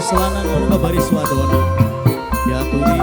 baris lanang uga baris wadon diaturi.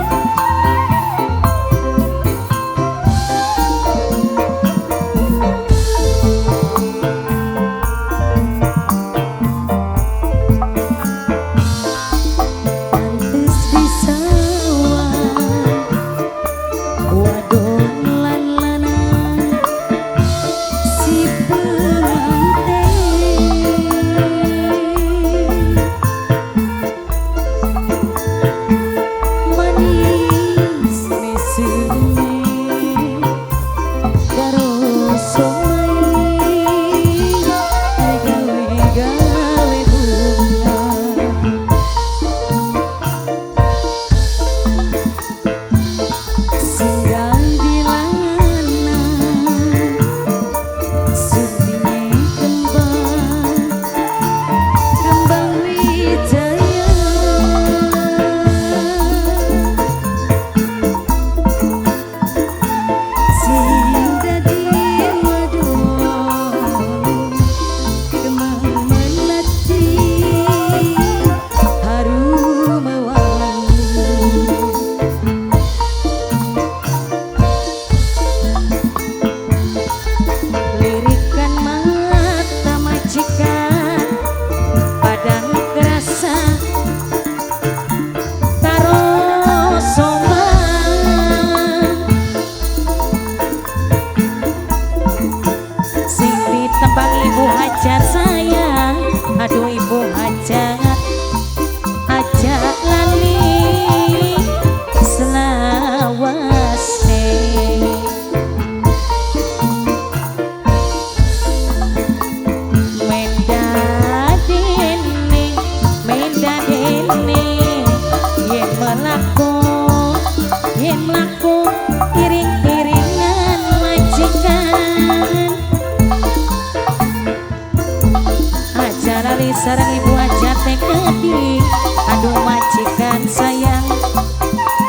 Sarang ibu aja tekedi, aduh majikan sayang,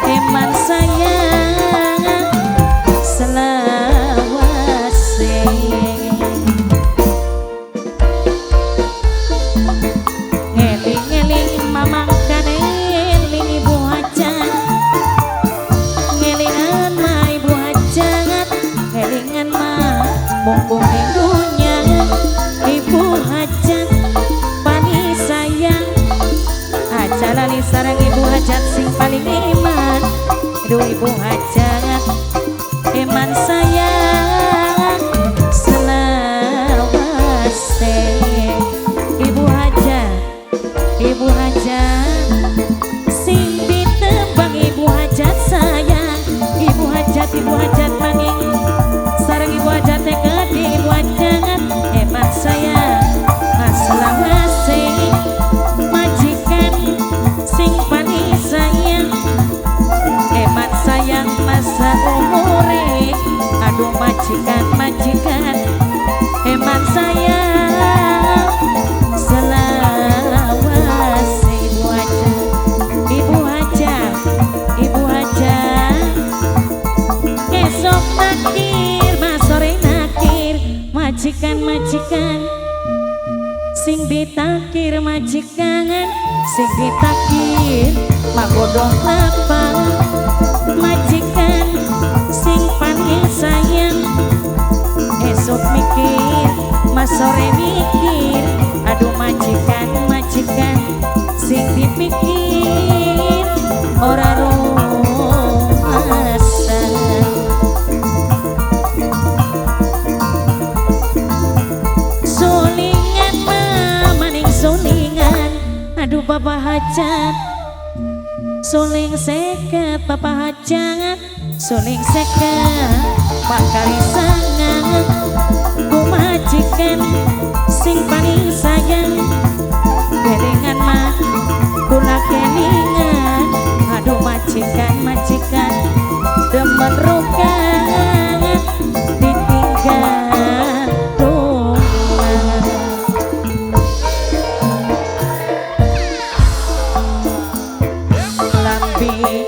eman sayang, selawase. Ngeling-ngeling mamang kaneling ibu aja, ngelingan ma ibu aja, ngelingan ma mumpung minggunya ibu aja. Lali sarang ibu hajat sing paling iman, aduh ibu hajat eman sayang, selawase. Ibu hajat sing ditembang ibu hajat sayang, ibu hajat manging sarang ibu hajat tegedi ibu hajat eman sayang, selawase. Masa umure, aduh majikan eman sayang, selawase. Ibu aja esok nakir mas sore nakir, majikan sing ditakir majikan sing ditakir magodong lapang, majikan sing paling sayang, esok mikir mas sore mikir, aduh majikan sing dipikir ora rumasa. Sulingan maning sulingan, aduh papa hajat suling seket papa hajat, suling seket pakari sangat, ku majikan sing paling sayang, kelingan mah kula kelingan, aduh majikan demen rukan ditinggal rumah. Lambi